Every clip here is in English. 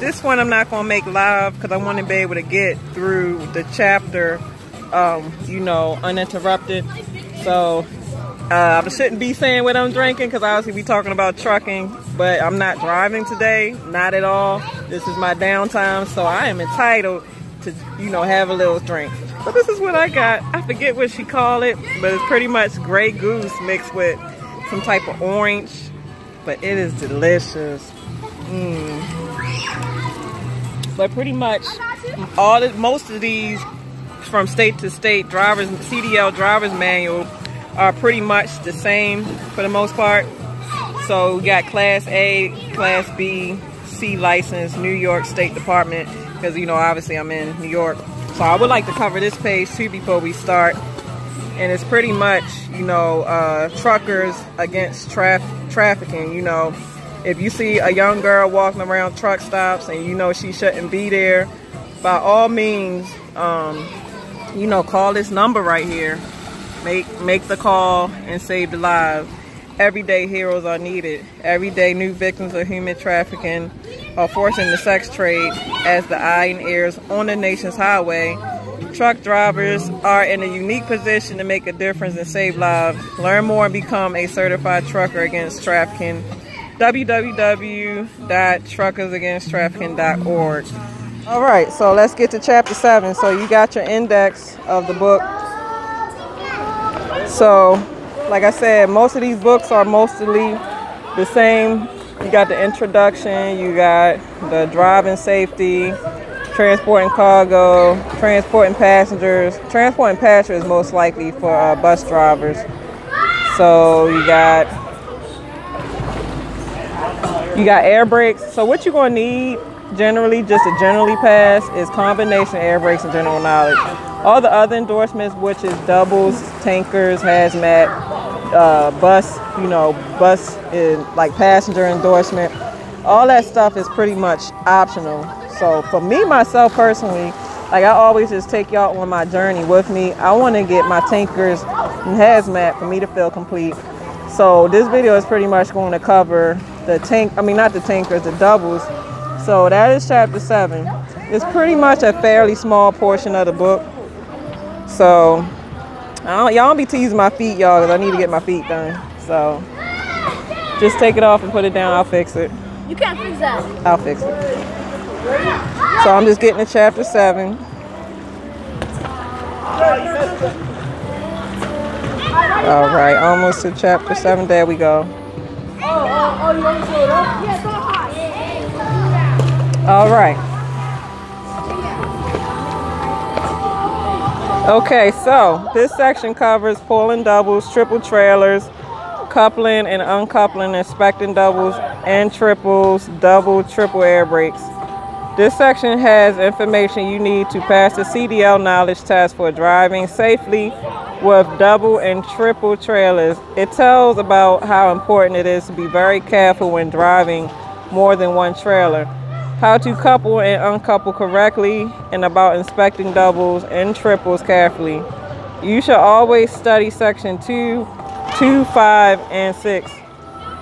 this one I'm not going to make live because I want to be able to get through the chapter, you know, uninterrupted. So I shouldn't be saying what I'm drinking because I obviously be talking about trucking, but I'm not driving today, not at all. This is my downtime, so I am entitled to, you know, have a little drink. So this is what I got. I forget what she called it, but it's pretty much Grey Goose mixed with some type of orange, but it is delicious. But pretty much most of these from state to state CDL driver's manual are pretty much the same for the most part. So we got Class A, Class B, C license, New York State Department, because you know obviously I'm in New York. So I would like to cover this page too before we start. And it's pretty much, you know, truckers against trafficking. You know, if you see a young girl walking around truck stops and you know she shouldn't be there, by all means, you know, call this number right here. Make the call and save the lives. Everyday heroes are needed. Every day new victims of human trafficking are forcing the sex trade as the eye and ears on the nation's highway. Truck drivers are in a unique position to make a difference and save lives. Learn more and become a certified trucker against trafficking. www.truckersagainsttrafficking.org. All right, so let's get to chapter 7. So you got your index of the book. So, like I said, most of these books are mostly the same. You got the introduction, you got the driving safety, transporting cargo, transporting passengers. Transporting passengers most likely for bus drivers. So you got air brakes. So what you're going to need generally, just to generally pass, is combination air brakes and general knowledge. All the other endorsements, which is doubles, tankers, hazmat, bus, you know, bus is like passenger endorsement. All that stuff is pretty much optional. So for me, myself personally, like I always just take y'all on my journey with me. I want to get my tankers and hazmat for me to feel complete. So this video is pretty much going to cover the not the tankers, the doubles. So that is chapter 7. It's pretty much a fairly small portion of the book. So y'all don't be teasing my feet, y'all, because I need to get my feet done. So just take it off and put it down. I'll fix it. You can't fix that. I'll fix it. So I'm just getting to chapter 7. All right, almost to chapter 7. There we go. All right. Okay, so this section covers pulling doubles, triple trailers, coupling and uncoupling, inspecting doubles and triples, double, triple air brakes. This section has information you need to pass the CDL knowledge test for driving safely with double and triple trailers. It tells about how important it is to be very careful when driving more than one trailer, how to couple and uncouple correctly, and about inspecting doubles and triples carefully. You should always study section 2, 5, and 6.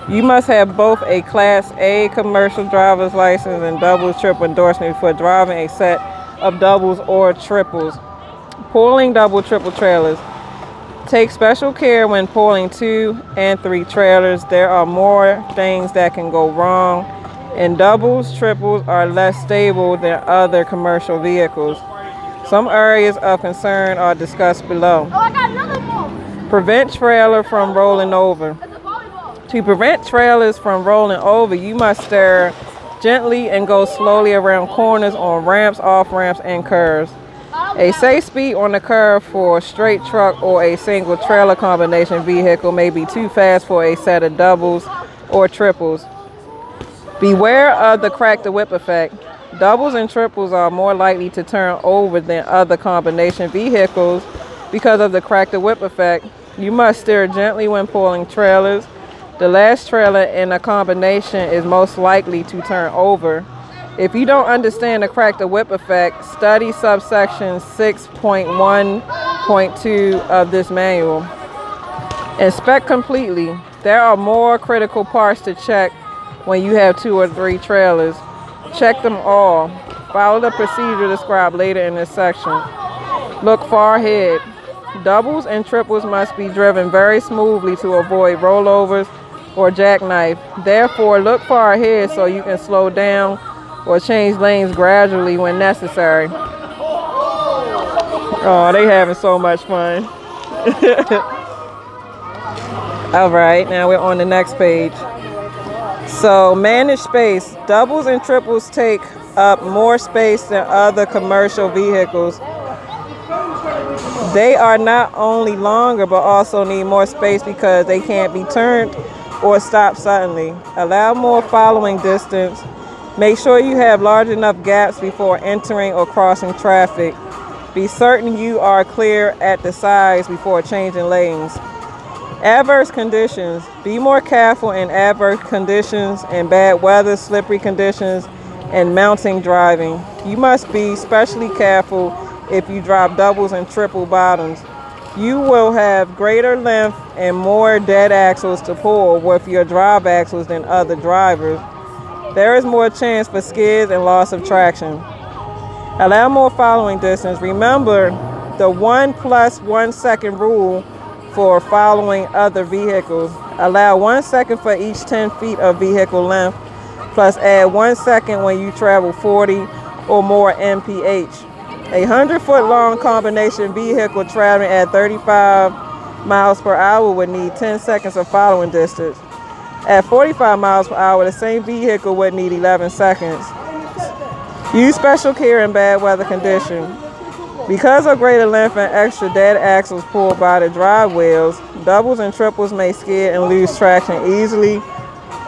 You must have both a Class A commercial driver's license and double triple endorsement for driving a set of doubles or triples. Pulling double triple trailers. Take special care when pulling 2 and 3 trailers. There are more things that can go wrong. And doubles, triples are less stable than other commercial vehicles. Some areas of concern are discussed below. Oh, I got another ball. Prevent trailer from rolling over. To prevent trailers from rolling over, you must steer gently and go slowly around corners, on ramps, off ramps, and curves. A safe speed on the curve for a straight truck or a single trailer combination vehicle may be too fast for a set of doubles or triples. Beware of the crack the whip effect. Doubles and triples are more likely to turn over than other combination vehicles because of the crack the whip effect. You must steer gently when pulling trailers. The last trailer in a combination is most likely to turn over. If you don't understand the crack the whip effect, study subsection 6.1.2 of this manual. Inspect completely. There are more critical parts to check when you have 2 or 3 trailers. Check them all. Follow the procedure described later in this section. Look far ahead. Doubles and triples must be driven very smoothly to avoid rollovers or jackknife. Therefore, look far ahead so you can slow down or change lanes gradually when necessary. Oh, they having so much fun. All right, now we're on the next page. So manage space. Doubles and triples take up more space than other commercial vehicles. They are not only longer but also need more space because they can't be turned or stopped suddenly. Allow more following distance. Make sure you have large enough gaps before entering or crossing traffic. Be certain you are clear at the sides before changing lanes. Adverse conditions. Be more careful in adverse conditions and bad weather, slippery conditions, and mounting driving. You must be especially careful if you drive doubles and triple bottoms. You will have greater length and more dead axles to pull with your drive axles than other drivers. There is more chance for skids and loss of traction. Allow more following distance. Remember the 1 + 1 second rule for following other vehicles. Allow 1 second for each 10 feet of vehicle length, plus add 1 second when you travel 40 or more mph. A 100-foot long combination vehicle traveling at 35 miles per hour would need 10 seconds of following distance. At 45 miles per hour, the same vehicle would need 11 seconds. Use special care in bad weather conditions. Because of greater length and extra dead axles pulled by the drive wheels, doubles and triples may skid and lose traction easily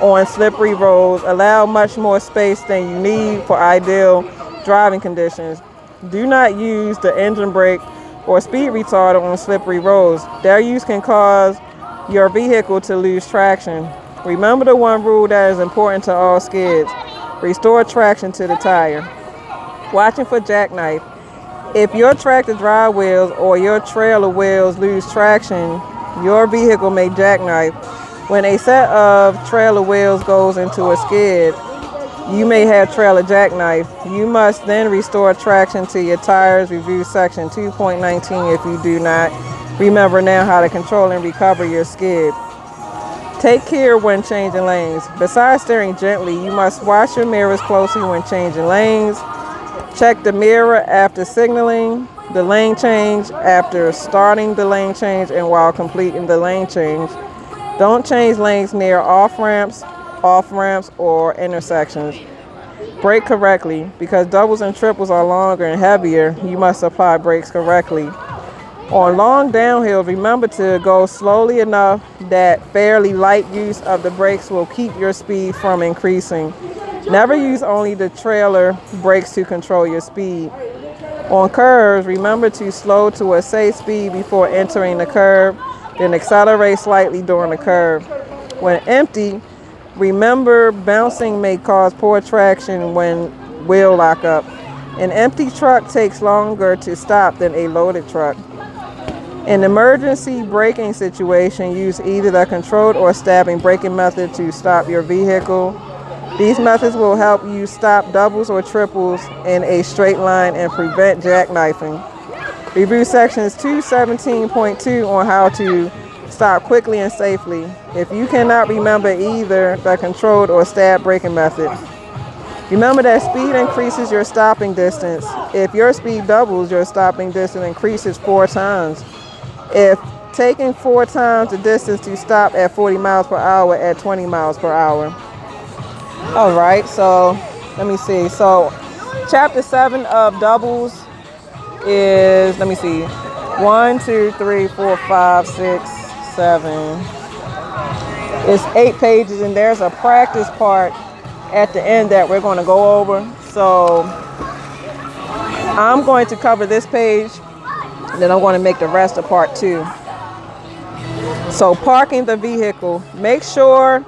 on slippery roads. Allow much more space than you need for ideal driving conditions. Do not use the engine brake or speed retarder on slippery roads. Their use can cause your vehicle to lose traction. Remember the one rule that is important to all skids. Restore traction to the tire. Watching for jackknife. If your tractor drive wheels or your trailer wheels lose traction, your vehicle may jackknife. When a set of trailer wheels goes into a skid, you may have trailer jackknife. You must then restore traction to your tires. Review section 2.19 if you do not remember now how to control and recover your skid. Take care when changing lanes. Besides steering gently, you must watch your mirrors closely when changing lanes. Check the mirror after signaling the lane change, after starting the lane change, and while completing the lane change. Don't change lanes near off-ramps, or intersections. Brake correctly. Because doubles and triples are longer and heavier, you must apply brakes correctly. On long downhill, remember to go slowly enough that fairly light use of the brakes will keep your speed from increasing. Never use only the trailer brakes to control your speed. On curves, remember to slow to a safe speed before entering the curve, then accelerate slightly during the curve. When empty, remember bouncing may cause poor traction when wheel lock up. An empty truck takes longer to stop than a loaded truck. In emergency braking situation, use either the controlled or stabbing braking method to stop your vehicle. These methods will help you stop doubles or triples in a straight line and prevent jackknifing. Review sections 217.2 on how to stop quickly and safely. If you cannot remember either the controlled or stab braking method, remember that speed increases your stopping distance. If your speed doubles, your stopping distance increases 4 times. If taking 4 times the distance to stop at 40 miles per hour at 20 miles per hour. All right, so let me see. So chapter 7 of doubles is, let me see, 1, 2, 3, 4, 5, 6, 7. It's 8 pages, and there's a practice part at the end that we're going to go over. So I'm going to cover this page, and then I'm going to make the rest of part 2. So parking the vehicle. Make sure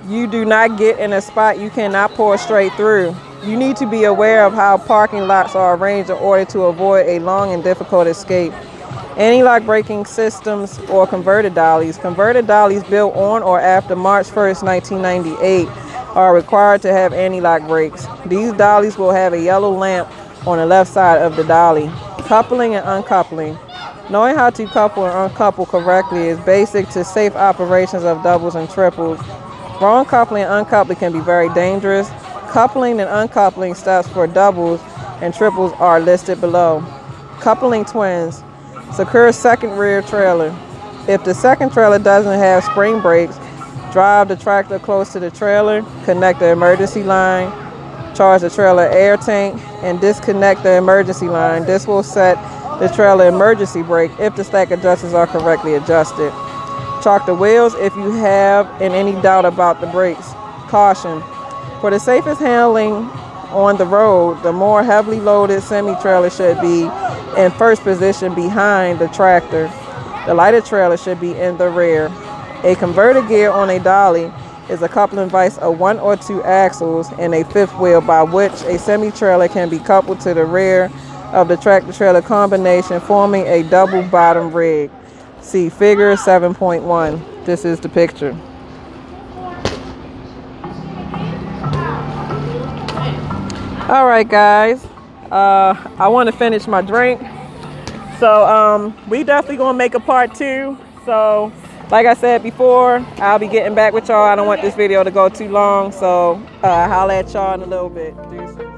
you do not get in a spot you cannot pull straight through. You need to be aware of how parking lots are arranged in order to avoid a long and difficult escape. Anti-lock braking systems or converted dollies. Converted dollies built on or after March 1st, 1998 are required to have anti-lock brakes. These dollies will have a yellow lamp on the left side of the dolly. Coupling and uncoupling. Knowing how to couple and uncouple correctly is basic to safe operations of doubles and triples. Wrong coupling and uncoupling can be very dangerous. Coupling and uncoupling steps for doubles and triples are listed below. Coupling twins. Secure second rear trailer. If the second trailer doesn't have spring brakes, drive the tractor close to the trailer, connect the emergency line, charge the trailer air tank, and disconnect the emergency line. This will set the trailer emergency brake if the stack adjusters are correctly adjusted. Chalk the wheels if you have any doubt about the brakes. Caution. For the safest handling on the road, the more heavily loaded semi-trailer should be in first position behind the tractor. The lighter trailer should be in the rear. A converter gear on a dolly is a coupling vise of 1 or 2 axles and a fifth wheel by which a semi-trailer can be coupled to the rear of the tractor-trailer combination, forming a double bottom rig. See figure 7.1. This is the picture. All right, guys. I want to finish my drink. So we definitely going to make a part 2. So like I said before, I'll be getting back with y'all. I don't want this video to go too long. So holla at y'all in a little bit. Deuces.